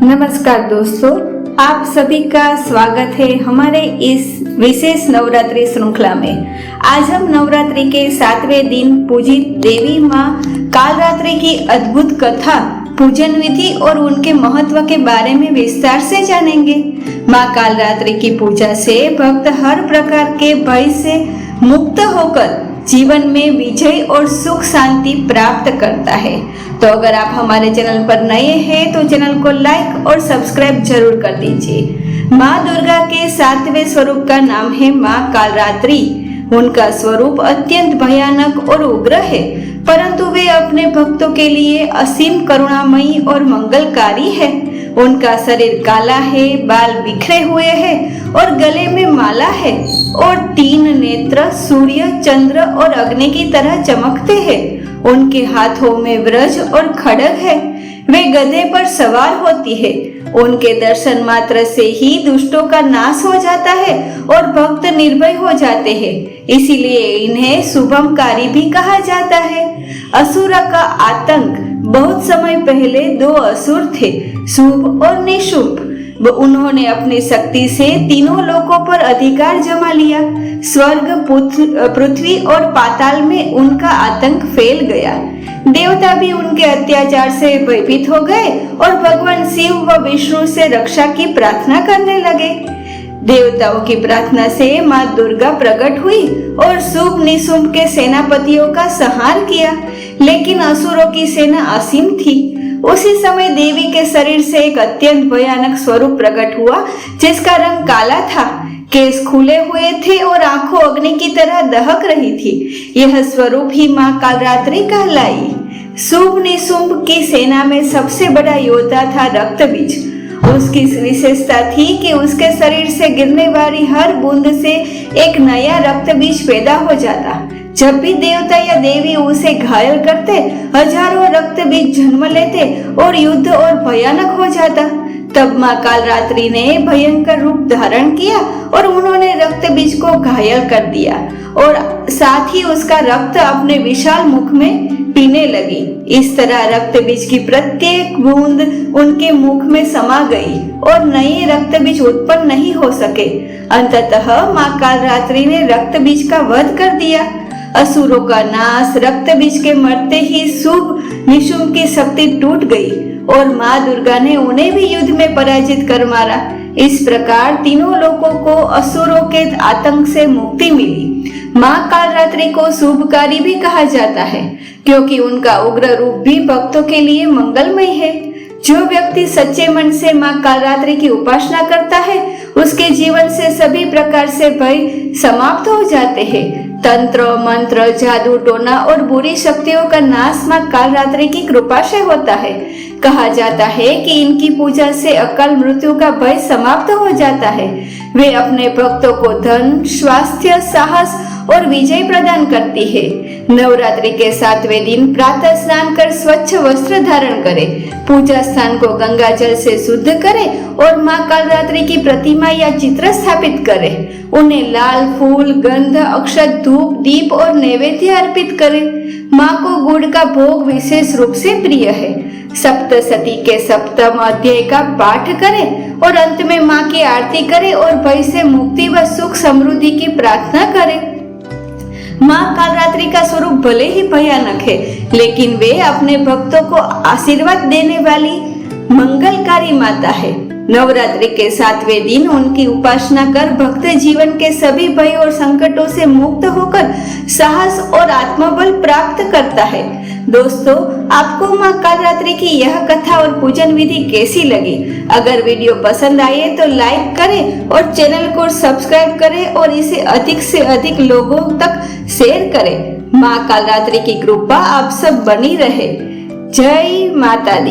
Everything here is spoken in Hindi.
नमस्कार दोस्तों, आप सभी का स्वागत है हमारे इस विशेष नवरात्रि श्रृंखला में। आज हम नवरात्रि के 7वें दिन पूजित देवी माँ कालरात्रि की अद्भुत कथा, पूजन विधि और उनके महत्व के बारे में विस्तार से जानेंगे। माँ कालरात्रि की पूजा से भक्त हर प्रकार के भय से मुक्त होकर जीवन में विजय और सुख शांति प्राप्त करता है। तो अगर आप हमारे चैनल पर नए हैं तो चैनल को लाइक और सब्सक्राइब जरूर कर दीजिए। माँ दुर्गा के 7वें स्वरूप का नाम है माँ कालरात्रि। उनका स्वरूप अत्यंत भयानक और उग्र है, परंतु वे अपने भक्तों के लिए असीम करुणामयी और मंगलकारी है। उनका शरीर काला है, बाल बिखरे हुए हैं और गले में माला है और 3 नेत्र सूर्य, चंद्र और अग्नि की तरह चमकते हैं। उनके हाथों में वज्र और खड्ग है। वे गधे पर सवार होती है। उनके दर्शन मात्र से ही दुष्टों का नाश हो जाता है और भक्त निर्भय हो जाते हैं। इसीलिए इन्हें शुभमकारी भी कहा जाता है। असुर का आतंक। बहुत समय पहले 2 असुर थे, शुभ और निशुभ। उन्होंने अपनी शक्ति से तीनों लोकों पर अधिकार जमा लिया। स्वर्ग, पृथ्वी और पाताल में उनका आतंक फैल गया। देवता भी उनके अत्याचार से भयभीत हो गए और भगवान शिव व विष्णु से रक्षा की प्रार्थना करने लगे। देवताओं की प्रार्थना से माँ दुर्गा प्रकट हुई और शुभ निशुंभ के सेनापतियों का संहार किया, लेकिन असुरों की सेना असीम थी। उसी समय देवी के शरीर से एक अत्यंत भयानक स्वरूप प्रकट हुआ, जिसका रंग काला था, केस खुले हुए थे और आंखों अग्नि की तरह दहक रही थी। यह स्वरूप ही माँ कालरात्रि कहलाई। शुभ निशुंभ की सेना में सबसे बड़ा योद्धा था रक्तबीज। उसकी विशेषता थी कि उसके शरीर से गिरने वाली हर बूंद से एक नया रक्तबीज पैदा हो जाता। जब भी देवता या देवी उसे घायल करते, हजारों रक्तबीज जन्म लेते और युद्ध और भयानक हो जाता। तब माँ कालरात्रि ने भयंकर रूप धारण किया और उन्होंने रक्तबीज को घायल कर दिया और साथ ही उसका रक्त अपने विशाल मुख में पीने लगी। इस तरह रक्तबीज की प्रत्येक बूंद उनके मुख में समा गई और नए रक्तबीज उत्पन्न नहीं हो सके। अंततः माँ कालरात्रि ने रक्तबीज का वध कर दिया। असुरों का नाश। रक्तबीज के मरते ही शुभ निशुंभ की शक्ति टूट गई और माँ दुर्गा ने उन्हें भी युद्ध में पराजित कर मारा। इस प्रकार तीनों लोगों को असुरों के आतंक से मुक्ति मिली। माँ कालरात्रि को शुभकारी भी कहा जाता है, क्योंकि उनका उग्र रूप भी भक्तों के लिए मंगलमय है। जो व्यक्ति सच्चे मन से माँ कालरात्रि की उपासना करता है, उसके जीवन से सभी प्रकार से भय समाप्त हो जाते हैं। तंत्र, मंत्र, जादू टोना और बुरी शक्तियों का नाश माँ कालरात्रि की कृपा से होता है। कहा जाता है कि इनकी पूजा से अकाल मृत्यु का भय समाप्त हो जाता है। वे अपने भक्तों को धन, स्वास्थ्य, साहस और विजय प्रदान करती है। नवरात्रि के 7वें दिन प्रातः स्नान कर स्वच्छ वस्त्र धारण करें, पूजा स्थान को गंगा जल से शुद्ध करें और माँ कालरात्रि की प्रतिमा या चित्र स्थापित करें। उन्हें लाल फूल, गंध, अक्षत, धूप, दीप और नैवेद्य अर्पित करें। माँ को गुड़ का भोग विशेष रूप से प्रिय है। सप्तशती के 7वें अध्याय का पाठ करें और अंत में माँ की आरती करें और भय से मुक्ति व सुख समृद्धि की प्रार्थना करें। माँ कालरात्रि का स्वरूप भले ही भयानक है, लेकिन वे अपने भक्तों को आशीर्वाद देने वाली मंगलकारी माता है। नवरात्रि के 7वें दिन उनकी उपासना कर भक्त जीवन के सभी भय और संकटों से मुक्त होकर साहस और आत्मबल प्राप्त करता है। दोस्तों, आपको माँ कालरात्रि की यह कथा और पूजन विधि कैसी लगी? अगर वीडियो पसंद आए तो लाइक करें और चैनल को सब्सक्राइब करें और इसे अधिक से अधिक लोगों तक शेयर करें। माँ कालरात्रि की कृपा आप सब बनी रहे। जय माता दी।